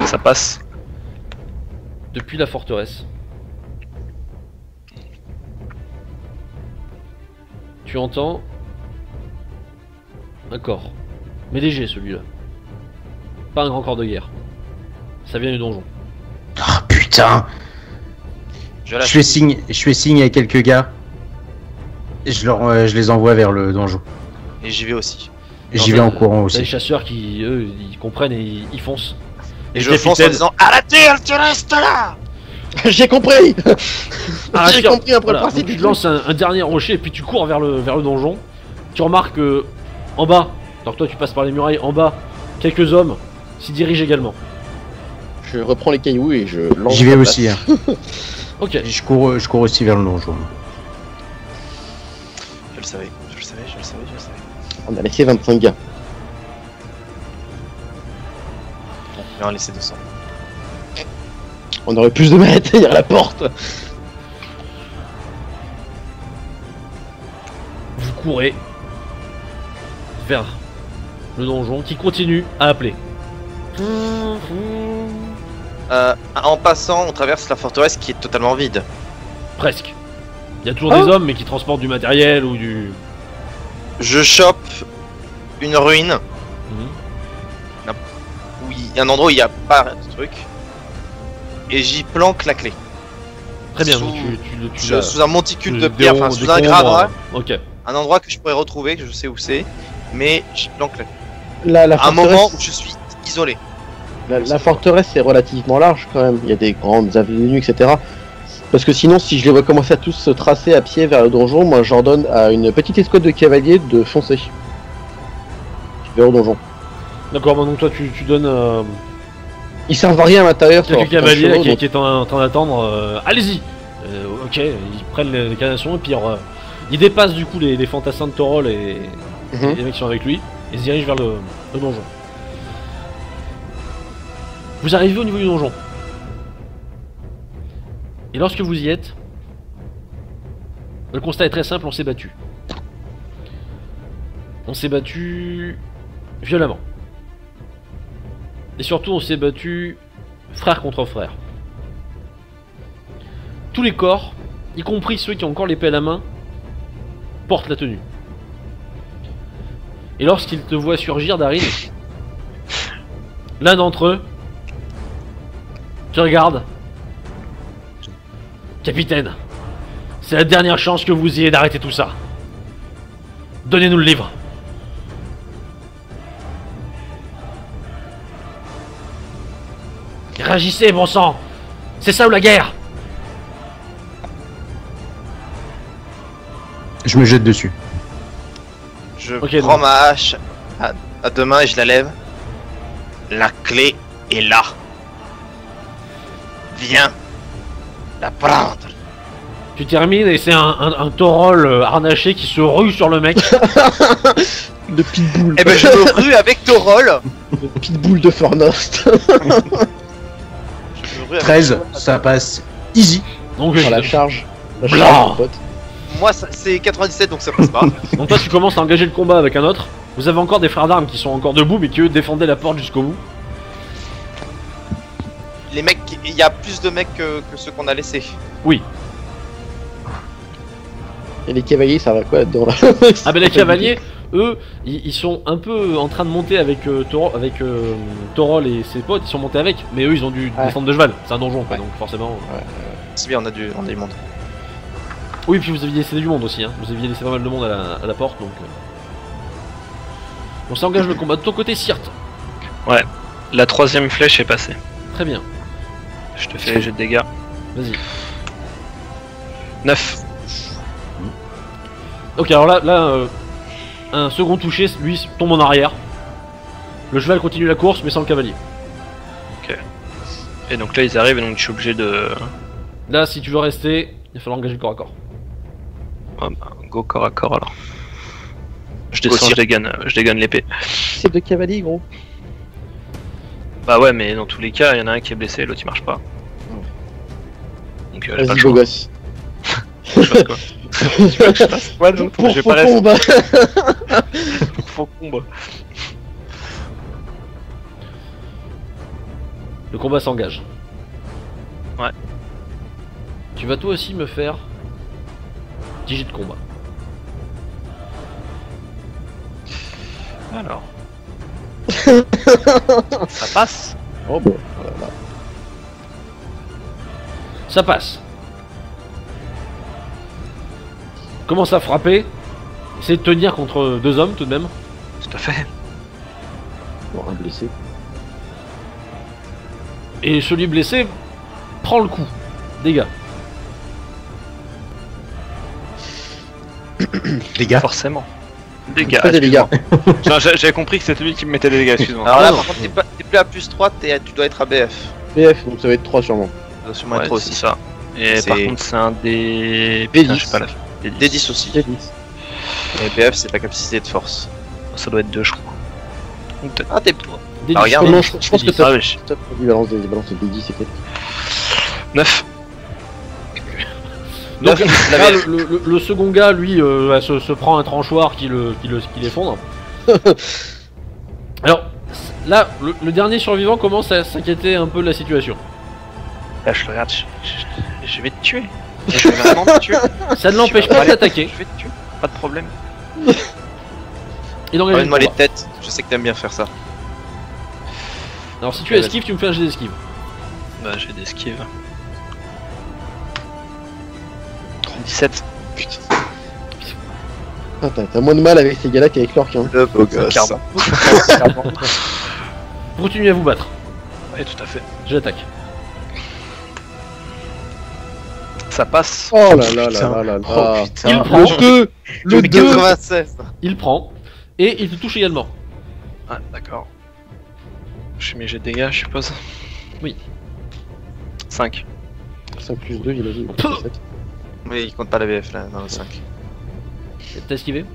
Ça passe. depuis la forteresse, tu entends un corps. Mais léger celui-là. Pas un grand corps de guerre. Ça vient du donjon. Ah putain. Je lâche. Je fais signe à quelques gars. Et je les envoie vers le donjon. Et j'y vais aussi. Et j'y vais en courant T'as les aussi. chasseurs qui, eux, ils comprennent et ils foncent. Et le je fonce en capitaine- disant Arrêtez, tu restes là. J'ai compris. Ah, J'ai sûr. compris après Voilà, le principe. donc tu lances un dernier rocher et puis tu cours vers le donjon. Tu remarques que en bas, alors que toi tu passes par les murailles, en bas, quelques hommes s'y dirigent également. Je reprends les cailloux et je lance. J'y vais aussi. Hein. Ok. Je cours aussi vers le donjon. Je le savais. On a laissé 25 gars. On va en laisser 200. On aurait plus de mètres derrière la porte. Vous courez vers le donjon qui continue à appeler. En passant, on traverse la forteresse qui est totalement vide. Presque. Il y a toujours des hommes mais qui transportent du matériel ou du... Je chope une ruine Mhm. où il y a un endroit où il n'y a pas de truc. Et j'y planque la clé. Très bien, Sous- donc tu l'as- Sous un monticule de des pierre, ronds- enfin des sous un combres, gravat, Ok. un endroit que je pourrais retrouver, que je sais où c'est, mais j'y planque la clé. La À un moment forteresse, où je suis isolé. la forteresse est relativement large quand même. Il y a des grandes avenues, etc. Parce que sinon, si je les vois commencer à tous se tracer à pied vers le donjon, moi j'ordonne à une petite escouade de cavaliers de foncer vers le donjon. D'accord, bon, donc toi tu donnes Ils servent à rien à l'intérieur. quelques sur leur cavaliers là, chemin, donc- qui est en train d'attendre. Allez-y. Ok, ils prennent les canations et puis ils dépassent du coup les fantassins de Torol et Mhm. les mecs qui sont avec lui et se dirigent vers le donjon. Vous arrivez au niveau du donjon. Et lorsque vous y êtes, le constat est très simple, on s'est battu. On s'est battu violemment. Et surtout on s'est battu frère contre frère. Tous les corps, y compris ceux qui ont encore l'épée à la main, portent la tenue. Et lorsqu'ils te voient surgir, Darin, l'un d'entre eux te regarde. Capitaine, c'est la dernière chance que vous ayez d'arrêter tout ça. Donnez-nous le livre. Réagissez, bon sang! C'est ça ou la guerre? Je me jette dessus. Je Ok, prends donc. ma hache à deux mains et je la lève. La clé est là. Viens la prendre. Tu termines et c'est un taureau harnaché qui se rue sur le mec. De pitbull. Eh ben je me rue avec Torol. De pitbull de Fornost. Je me rue avec 13, Torol. ça passe easy. Donc, Sur la charge. La Blanc. charge, mon pote. Moi c'est 97 donc ça passe pas. donc toi tu commences à engager le combat avec un autre. Vous avez encore des frères d'armes qui sont encore debout mais qui eux défendaient la porte jusqu'au bout. Les mecs, il y a plus de mecs que ceux qu'on a laissés. Et les cavaliers, ça va quoi là-dedans là? Ah ben les cavaliers, eux, ils sont un peu en train de monter avec Torol et ses potes, ils sont montés avec, mais eux ils ont dû Ouais. descendre de cheval, c'est un donjon quoi, Ouais. donc forcément... C'est bien, on a du monde. Oui, puis vous aviez laissé du monde aussi, hein. Vous aviez laissé pas mal de monde à la porte, donc... On s'engage le combat. De ton côté, Sirte. La 3ème flèche est passée. Très bien, Je te fais les jets de dégâts. vas-y. 9. Ok, alors là un second touché, lui tombe en arrière. Le cheval continue la course, mais sans le cavalier. Et donc là ils arrivent et donc je suis obligé de... Là, si tu veux rester, il va falloir engager le corps à corps. Oh, bah, go corps à corps alors. Je Go descends, cirque. je dégaine l'épée. C'est de cavaliers, gros. Bah ouais, mais dans tous les cas, il y en a un qui est blessé, l'autre il marche pas. Donc j'ai pas le Vas-y, choix. beau gosse. Je fasse quoi Ouais, donc, Pour je vais faux pas rester combat. faux combat. Le combat s'engage. Ouais. Tu vas toi aussi me faire 10 jets de combat. Alors. Ça passe. Oh bon, voilà. Ça passe. Commence à frapper. Essaye de tenir contre deux hommes tout de même. Tout à fait. Bon, un blessé. Et celui blessé prend le coup. Dégâts. Les gars, Forcément. Dégâts. Fais des dégâts. Non, j'avais compris que c'était lui qui me mettait des dégâts, excuse-moi. Alors là non. par contre t'es plus à plus 3, tu dois être à BF. BF, donc ça va être 3 sûrement. Ça doit sûrement Ouais, être 3 c'est aussi. ça. Et C'est- par contre, c'est un des. Des Putain, 10. je sais pas la. Des 10. Des 10 aussi. C'est 10. Et BF c'est ta capacité de force. Ça doit être 2, je crois. Ou peut-être. Ah t'es... Des Ah, 10. regarde. Non, je pense que Des 10. t'as Ah, oui. une balance des 10 c'est peut-être. 9. Donc La là, BF. le second gars, lui, se prend un tranchoir qui l'effondre. Alors, là, le dernier survivant commence à s'inquiéter un peu de la situation. Là, je le regarde, je vais te tuer. Je vais vraiment te tuer. Ça ne l'empêche pas d'attaquer. Je vais te tuer. Pas de problème. Il engage le Ramène-moi les combat. têtes, je sais que t'aimes bien faire ça. Alors si tu esquives, tu me fais un jet d'esquive. Bah, j'ai d'esquive. 17. Ah, t'as moins de mal avec ces gars-là qu'avec l'orque, hein. Le beau gosse. Clairement. Vous continuez à vous battre. Ouais, tout à fait. J'attaque. Ça passe. Oh là là Putain. là là là Oh là. putain. Il prend, Le 2 Le 2 96. il prend, et il te touche également. Ah, d'accord. Je fais mes jets de dégâts, je suppose. Oui. 5. 5 plus 2, j'imagine. donc Pouh. 7. Oui, il compte pas la BF là, dans le 5. T'as esquivé?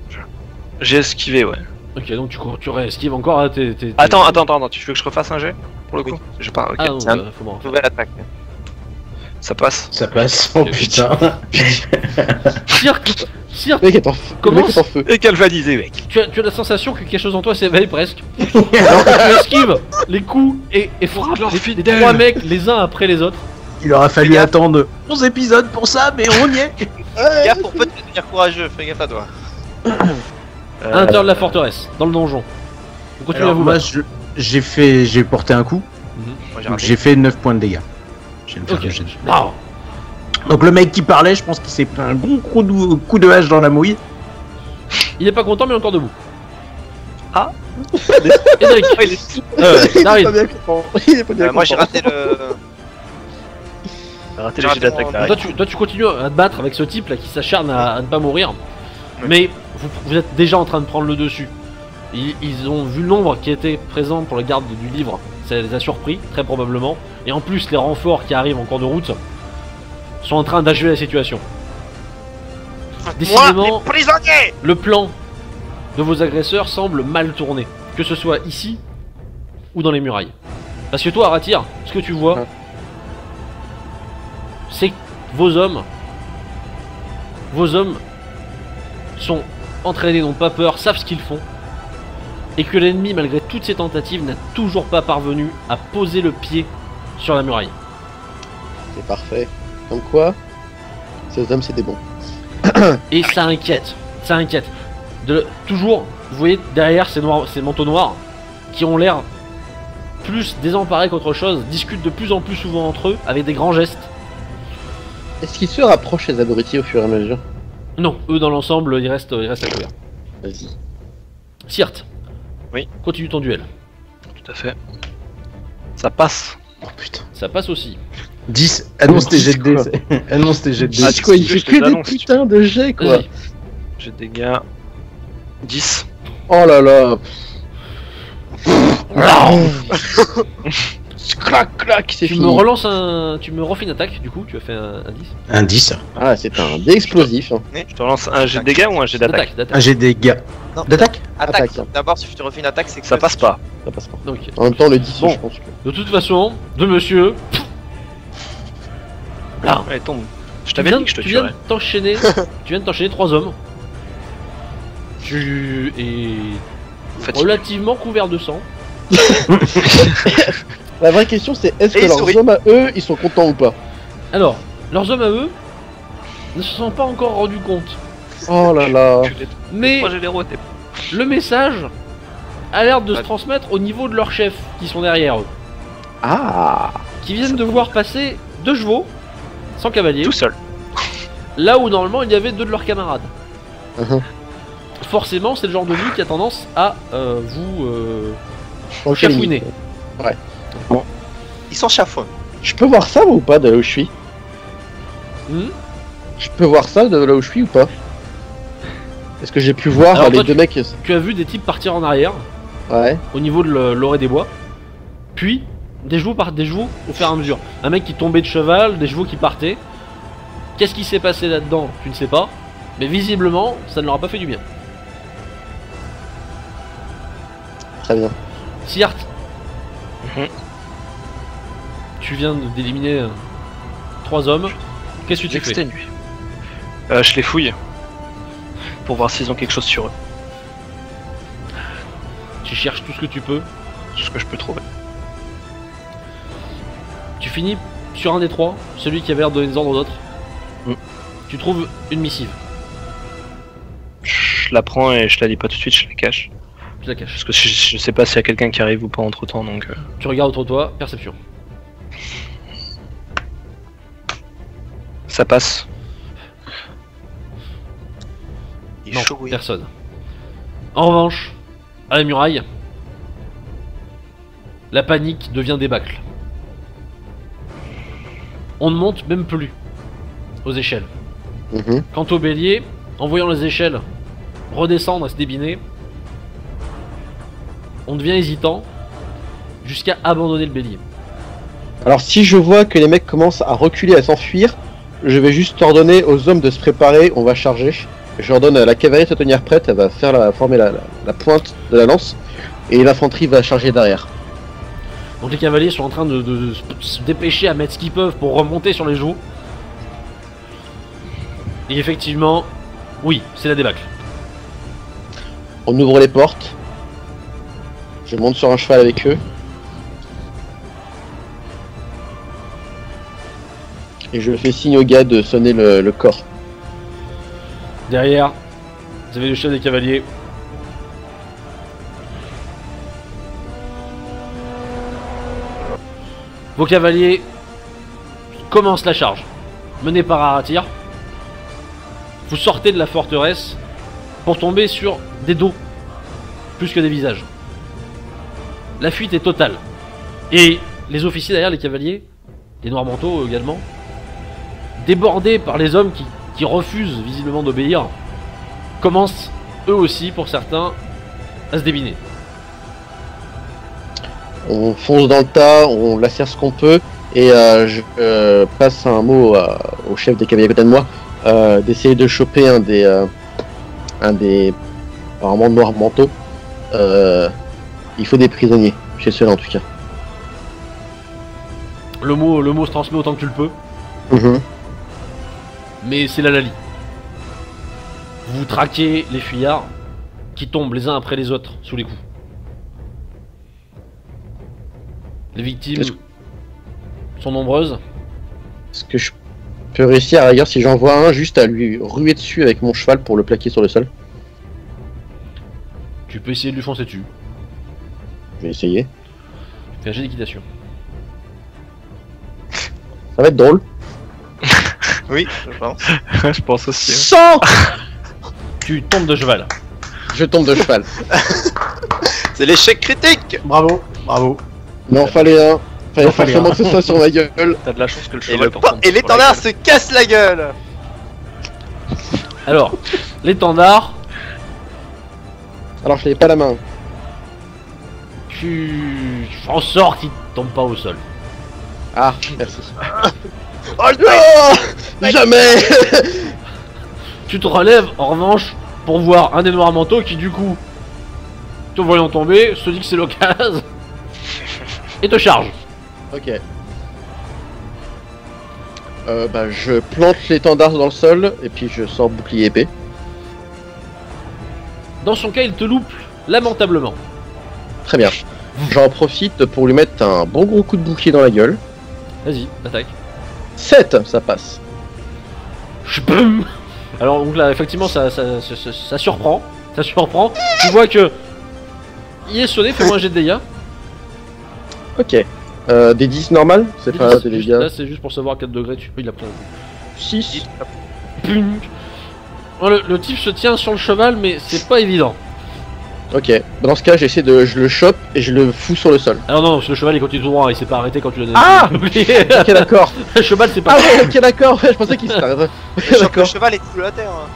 J'ai esquivé, ouais. Ok, donc tu réesquives encore. Hein, Attends, tu veux que je refasse un jet pour le coup? Je pars, ok. Ah non, C'est un- faut m'en refaire. Nouvelle attaque. Ça passe. Ça passe. Oh putain. Cirque, Le mec est en feu. Le mec est en feu. Et galvanisé, mec. tu as la sensation que quelque chose en toi s'éveille presque. Alors que tu esquives les coups et frappes leur les fidèle. trois mecs les uns après les autres. Il aura fallu attendre 11 épisodes pour ça, mais on y est. Fais gaffe pour peut-être devenir courageux, fais gaffe à toi. À l'intérieur de la forteresse, dans le donjon. Vous continuez à Alors, vous moi, battre. j'ai porté un coup, Moi j'ai donc raté. j'ai fait 9 points de dégâts. Je viens de faire Ok. le jet de- Ah, Donc le mec qui parlait, je pense qu'il s'est pris un bon coup de hache dans la mouille. il est pas content mais il est encore debout. Édric, Oh, il est- Il est Daryl. pas bien content. Il est pas bien Moi j'ai content. raté le. raté J'ai le jet raté d'attaque, mon- Daryl. Toi tu continues à te battre avec ce type là qui s'acharne à ne pas mourir. Oui. Mais vous êtes déjà en train de prendre le dessus. Ils ont vu le nombre qui était présent pour la garde du livre. Ça les a surpris, très probablement. Et en plus, les renforts qui arrivent en cours de route sont en train d'achever la situation. Décidément, Moi, les prisonniers. le plan de vos agresseurs semble mal tourné. Que ce soit ici ou dans les murailles. Parce que toi, Aratir, ce que tu vois, c'est que vos hommes sont entraînés, n'ont pas peur, savent ce qu'ils font. Et que l'ennemi, malgré toutes ses tentatives, n'a toujours pas parvenu à poser le pied sur la muraille. C'est parfait. Comme quoi, ces hommes, c'est des bons. Et ça inquiète, ça inquiète. Toujours, vous voyez derrière ces manteaux noirs, qui ont l'air plus désemparés qu'autre chose, discutent de plus en plus souvent entre eux, avec des grands gestes. Est-ce qu'ils se rapprochent des abrutis au fur et à mesure? Non, eux dans l'ensemble, ils restent à couvert. Vas-y. Sirt. Oui. Continue ton duel. Tout à fait. Ça passe. Oh putain. Ça passe aussi. 10. Annonce tes jets de dés. quoi. Annonce tes jets de dés. Ah, C'est quoi, il je fait te que des l'annonce. putains de jets, quoi. Vas-y. J'ai des dégâts. 10. Oh là là. Clac, clac, c'est Tu fini. me relances tu me refais une attaque, du coup, tu as fait un 10. Un 10. Ah, c'est un dé explosif. Hein. Je te relance un jet de dégâts ou un jet d'attaque. D'attaque. Un jet de dégâts. Non. D'attaque. Attaque. Attaque. D'abord, si je te refais une attaque, c'est que Ça passe pas. Ça passe pas. Donc, En même temps, le 10, Bon. je pense que. de toute façon, de monsieur. Là, Allez, tombe. Je tu t'avais viens, dit que je te tu viens tuerais. de t'enchaîner. Tu viens de t'enchaîner 3 hommes. Tu es Fatigué. relativement couvert de sang. La vraie question, c'est est-ce Et que ils leurs sourient. hommes à eux, ils sont contents ou pas? Alors, leurs hommes à eux ne se sont pas encore rendus compte. Oh là là. Mais Moi j'ai les rotés. le message a l'air de se Bah. transmettre au niveau de leurs chefs qui sont derrière eux. Ah. Qui viennent de voir passer 2 chevaux sans cavalier. Tout seul. Là où normalement il y avait 2 de leurs camarades. Mhm. Forcément, c'est le genre de vie qui a tendance à vous Dans le chafouiner. Ils sont chafouins. Je peux voir ça ou pas de là où je suis? Hmm. Je peux voir ça de là où je suis ou pas? Est-ce que j'ai pu voir Alors, les toi, deux mecs? Tu as vu des types partir en arrière Ouais. au niveau de l'orée des bois, puis des chevaux par des chevaux au fur et à mesure. Un mec qui tombait de cheval, des chevaux qui partaient. Qu'est-ce qui s'est passé là-dedans? Tu ne sais pas, mais visiblement, ça ne leur a pas fait du bien. Très bien. Siart, Mhm. tu viens d'éliminer 3 hommes. Qu'est-ce que tu fais? Exténué. Je les fouille. Pour voir s'ils ont quelque chose sur eux. Tu cherches tout ce que tu peux. Ce que je peux trouver. Tu finis sur un des 3, celui qui avait l'air de donner des ordres aux autres. Mm. Tu trouves une missive. Je la prends et je la lis pas tout de suite, je la cache. Tu la caches. Parce que je sais pas s'il y a quelqu'un qui arrive ou pas entre temps donc. Tu regardes autour de toi, perception. Ça passe. Il Non, est chaud, oui. personne. En revanche, à la muraille, la panique devient débâcle. On ne monte même plus aux échelles. Mhm. Quant au bélier, en voyant les échelles redescendre et se débiner, on devient hésitant jusqu'à abandonner le bélier. Alors si je vois que les mecs commencent à reculer, à s'enfuir, je vais juste ordonner aux hommes de se préparer, on va charger. Je leur donne à la cavalerie de se tenir prête, elle va faire former la pointe de la lance, et l'infanterie va charger derrière. Donc les cavaliers sont en train de se dépêcher à mettre ce qu'ils peuvent pour remonter sur les joues. Et effectivement, oui, c'est la débâcle. On ouvre les portes. Je monte sur un cheval avec eux. Et je fais signe aux gars de sonner le corps. Derrière, vous avez le chef des cavaliers. Vos cavaliers commencent la charge, menés par Aratir. Vous sortez de la forteresse pour tomber sur des dos, plus que des visages. la fuite est totale. Et les officiers derrière, les cavaliers, les noirs manteaux également, débordés par les hommes qui refusent visiblement d'obéir, commencent eux aussi, pour certains, à se débiner. On fonce dans le tas, on lacère ce qu'on peut, et je passe un mot au chef des cavaliers à côté de moi, d'essayer de choper un des apparemment noirs manteaux. Il faut des prisonniers, chez ceux-là en tout cas. Le mot se transmet autant que tu le peux, mais c'est la Lali. Vous traquez les fuyards qui tombent les uns après les autres sous les coups. Les victimes sont nombreuses. Est-ce que je peux réussir à la rigueur, si j'en vois un, juste à lui ruer dessus avec mon cheval pour le plaquer sur le sol? Tu peux essayer de lui foncer dessus. Je vais essayer. Fais un jet d'équitation. Ça va être drôle. Oui, je pense. Je pense aussi. 100. Tu tombes de cheval. Je tombe de cheval. C'est l'échec critique. Bravo, bravo. Non, fallait un. Fallait fallait forcément un. que ce soit sur ma gueule. T'as de la chance que le Et, cheval et l'étendard se casse la gueule. Alors, l'étendard, Alors je l'avais pas la main. tu fais en sorte qu'il tombe pas au sol. Ah, merci. Oh non. Jamais. Tu te relèves en revanche pour voir un des noirs manteaux qui du coup, te voyant tomber, se dit que c'est l'occasion et te charge. Ok. Bah je plante l'étendard dans le sol et puis je sors bouclier épée. Dans son cas, il te loupe lamentablement. Très bien. J'en profite pour lui mettre un bon gros coup de bouclier dans la gueule. Vas-y, attaque. 7, ça passe. Chboum. Alors donc là, effectivement, ça surprend. Ça surprend. Tu vois que il est sonné, fais-moi un jet de dégâts. Ok. Des 10 normal? C'est pas des dégâts. Là, c'est juste pour savoir à 4 degrés. Il a pris 6. Pum. Oh, le type se tient sur le cheval, mais c'est pas évident. Ok. Dans ce cas, j'essaie de. Je le chope et je le fous sur le sol. Alors non, parce que le cheval il continue tout droit, il s'est pas arrêté quand tu l'as donné. Ah oublié. Ok, d'accord. Le cheval c'est pas. Ah ouais, ok, d'accord. Ouais, je pensais qu'il s'arrêtait. Le D'accord. cheval est sous la terre. Hein.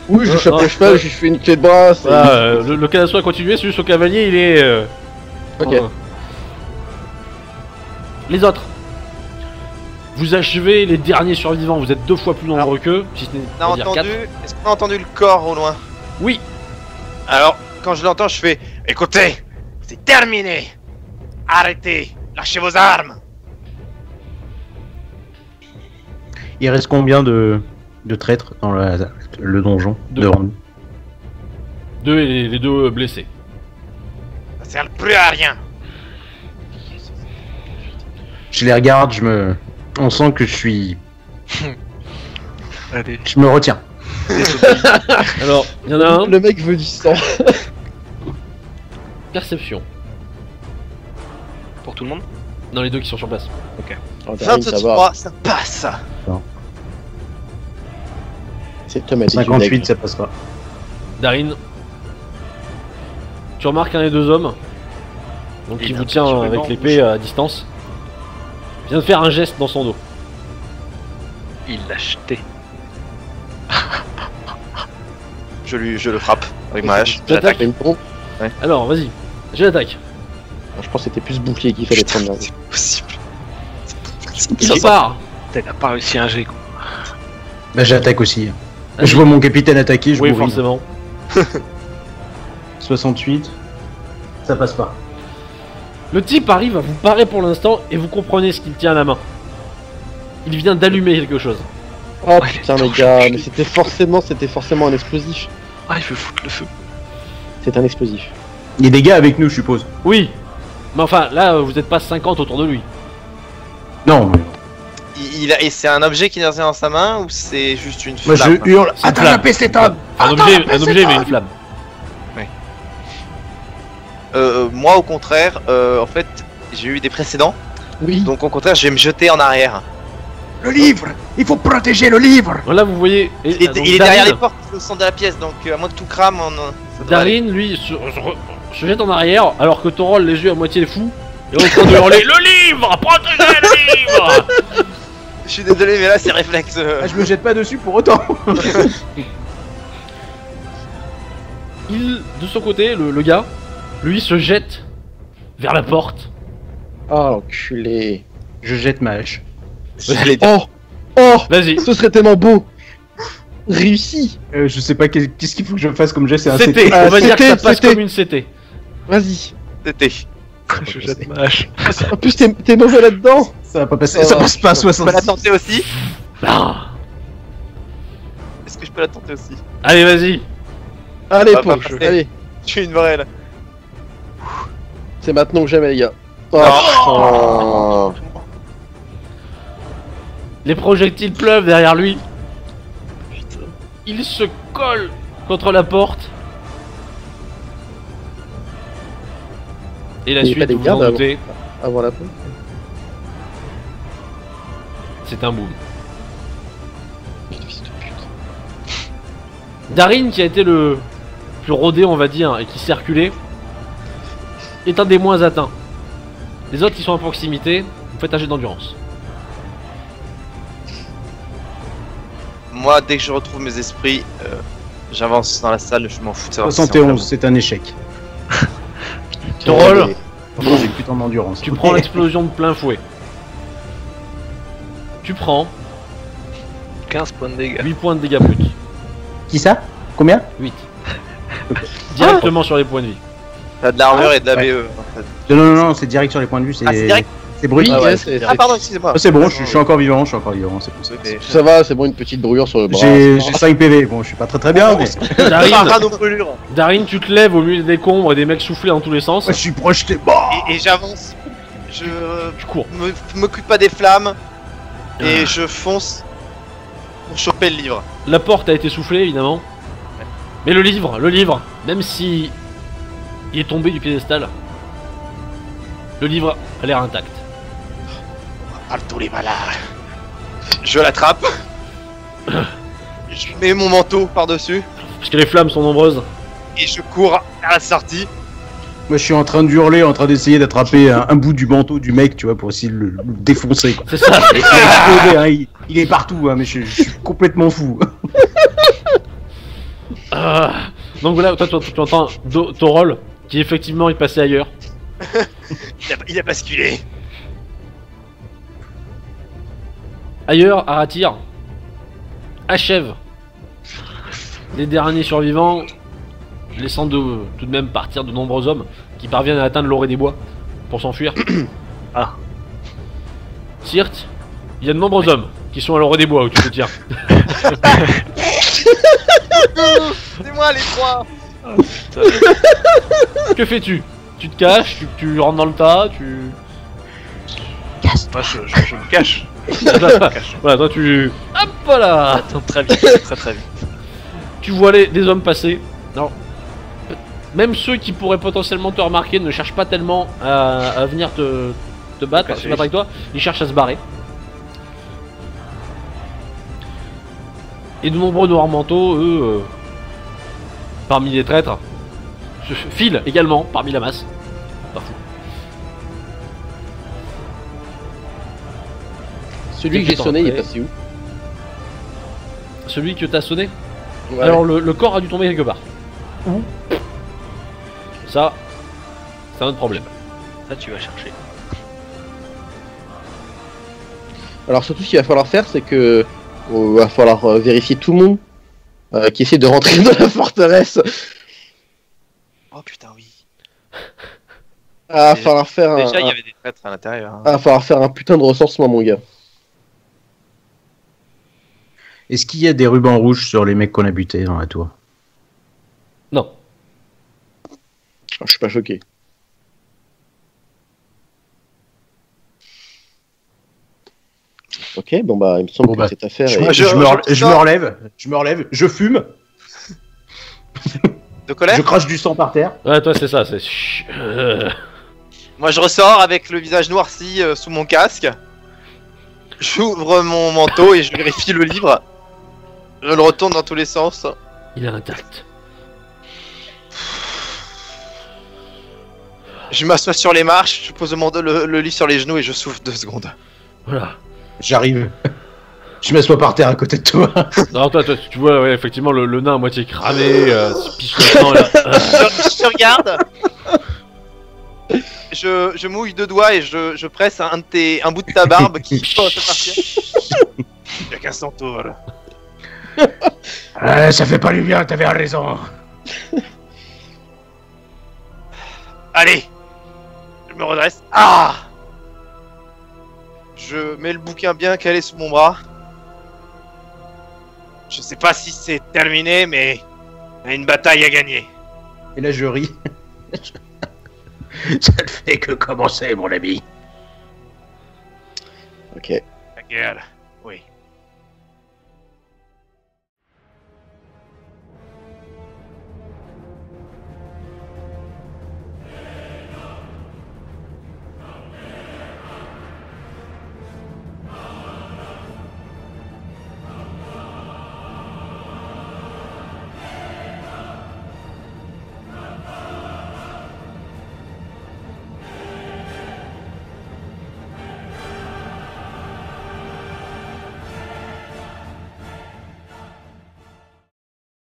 Oui, je chope non, le cheval, je lui fais une clé de bras. c'est- Voilà, le cadastre a continué, celui sur le cavalier il est. Ok. Les autres. Vous achevez les derniers survivants, vous êtes 2 fois plus nombreux qu'eux, si ce n'est On a pas dire entendu. 4. Est-ce qu'on a entendu le corps au loin? Oui, Alors, quand je l'entends, je fais écoutez, c'est terminé. Arrêtez, lâchez vos armes. Il reste combien de traîtres dans le donjon Deux. de Ronde? 2 et les 2 blessés. Ça sert plus à rien. Je les regarde, on sent que je suis... Allez. Je me retiens. Alors, il y en a un, Le mec veut du sang. perception, Pour tout le monde. dans les 2 qui sont sur place. Oh, Daring, ça va. 23, ça passe. C'est de te mettre des 58, tunnels. ça passe pas. Darin, tu remarques un des 2 hommes, donc Il qui a vous un tient petit peu avec dans l'épée à distance, vient de faire un geste dans son dos. Il l'a jeté. Je le frappe avec ma hache. Tu attaques. T'as une pompe. Alors, vas-y, j'ai l'attaque. Je pense que c'était plus bouclier qu'il fallait prendre là. C'est possible. Il part. T'as pas réussi un jet quoi. Bah, j'attaque aussi. Vas-y. Je vois mon capitaine attaquer, je Oui, bourrine. forcément. 68. Ça passe pas. Le type arrive à vous parer pour l'instant et vous comprenez ce qu'il tient à la main. Il vient d'allumer quelque chose. Oh Ouais, putain il est les trop gars, gentil. mais c'était forcément un explosif. Ah, il veut foutre le feu. C'est un explosif. Il y a des gars avec nous, je suppose. Oui. Mais enfin, là, vous n'êtes pas 50 autour de lui. Non, mais... Et c'est un objet qui est dans sa main ou c'est juste une Moi flamme? je hurle. C'est Attends, flamme. la peste est homme. Un objet mais une flamme. Moi au contraire, en fait, j'ai eu des précédents, Oui. donc au contraire, je vais me jeter en arrière. Le livre! Il faut protéger le livre! Là, vous voyez. Il est derrière les portes au centre de la pièce, donc à moins que tout crame, ça devrait aller. Darin, lui, se jette en arrière alors que Torol, les yeux à moitié fous, est en train de hurler le livre, protégez le livre. Je suis désolé, mais là c'est réflexe. Ah, je me jette pas dessus pour autant. Il, de son côté, le gars, lui se jette vers la porte. Oh l'enculé. Je jette ma hache. J'allais dire- Oh Vas-y. ce serait tellement beau. Réussi. Je sais pas qu'est-ce qu'il faut que je fasse comme geste, c'est un CT, CT. on va dire que ça CT. passe comme une CT. Vas-y. C'était. Je jette ma hache. En plus t'es mauvais là-dedans. Ça va pas passer, ça passe pas à Je peux la 66. tenter aussi? Ah. Est-ce que je peux la tenter aussi? Allez, vas-y. Allez va pas Ponche, passer. allez. Je suis une vraie là. C'est maintenant que jamais les gars. Oh, Non. Les projectiles pleuvent derrière lui. Il se colle contre la porte. Et la Il y a suite, pas des vous vous en gardes doutez, Avant la pause. c'est un boom. Darin, qui a été le plus rodé, on va dire, et qui circulait, est un des moins atteints. Les autres qui sont à proximité, vous faites un jet d'endurance. Moi, dès que je retrouve mes esprits, j'avance dans la salle, je m'en fous de savoir si c'est 71, c'est un échec. Torol, Allez. Franchement, j'ai plus tant d'endurance. tu prends l'explosion de plein fouet. Tu prends 15 points de dégâts. 8 points de dégâts bruts. Qui ça? Combien? 8. Directement sur les points de vie. T'as de l'armure et de la BE en fait. Non, c'est direct sur les points de vue, c'est... Ah, c'est direct? C'est brut. Oui, Ah ouais, c'est- Ah pardon, excusez-moi. Ah, c'est bon, je suis encore vivant, c'est pour ça. Mais- Ça va, c'est bon, une petite brûlure sur le bras. J'ai 5 PV, bon, je suis pas très bien, mais... Darin, nos brûlures. Darin, tu te lèves au milieu des décombres et des mecs soufflés dans tous les sens. Je suis projeté. Bon. Et j'avance. Je Tu cours. m'occupe pas des flammes. Et je fonce pour choper le livre. La porte a été soufflée, évidemment. Mais le livre, même si il est tombé du piédestal, le livre a l'air intact. Tous les malades. Je l'attrape. Je mets mon manteau par-dessus. Parce que les flammes sont nombreuses. Et je cours à la sortie. Moi, je suis en train de hurler, en train d'essayer d'attraper un bout du manteau du mec, tu vois, pour essayer de le défoncer, quoi. C'est ça. Il est explosé, hein, il est partout, hein, mais je suis complètement fou. Donc voilà, toi tu entends Torol qui effectivement est passé ailleurs. Il a basculé. Ailleurs, Aratyr achève les derniers survivants, laissant tout de même partir de nombreux hommes qui parviennent à atteindre l'orée des bois pour s'enfuir. Ah. Sirt, il y a de nombreux hommes qui sont à l'orée des bois où tu te tiens. C'est moi les trois. Que fais-tu? Tu te caches, tu rentres dans le tas, tu... Moi, je me cache. Voilà, toi tu... Hop là. Attends très vite, très vite. Tu vois des hommes passer. Alors, même ceux qui pourraient potentiellement te remarquer ne cherchent pas tellement à venir te battre, se battre avec toi. Ils cherchent à se barrer. Et de nombreux noirs manteaux, eux, parmi les traîtres, se filent également parmi la masse. Pas fou. Celui que j'ai sonné, il est passé où? Celui que t'as sonné. Ouais. Alors le corps a dû tomber quelque part. Où? Ça, c'est un autre problème. Ça, tu vas chercher. Alors surtout, ce qu'il va falloir faire, c'est que va falloir vérifier tout le monde qui essaie de rentrer dans la forteresse. Oh putain oui. Va falloir faire un, Déjà il y avait des traîtres à l'intérieur. Hein. va falloir faire un putain de recensement, mon gars. Est-ce qu'il y a des rubans rouges sur les mecs qu'on a butés dans la tour? Non. Je suis pas choqué. Ok, bon bah il me semble Bon, que bah, cette affaire Je, est... je me relève, je fume, De colère. je crache du sang par terre. Ouais, toi c'est ça, c'est... Moi je ressors avec le visage noirci sous mon casque. J'ouvre mon manteau et je vérifie le livre. Je le retourne dans tous les sens. Il est intact. Je m'assois sur les marches, je pose le lit sur les genoux et je souffle 2 secondes. Voilà. J'arrive. Je m'assois par terre à côté de toi. Non, toi, tu vois, ouais, effectivement, le nain à moitié cramé, piche le sang, là. Je regarde. Je mouille 2 doigts et je presse un bout de ta barbe qui commence à partir. Y'a qu'un centaure. Ça fait pas du bien, t'avais raison. Allez, je me redresse. Ah! Je mets le bouquin bien calé sous mon bras. Je sais pas si c'est terminé, mais il y a une bataille à gagner. Et là, je ris. Ça ne fait que commencer, mon ami. Ok. La guerre, oui.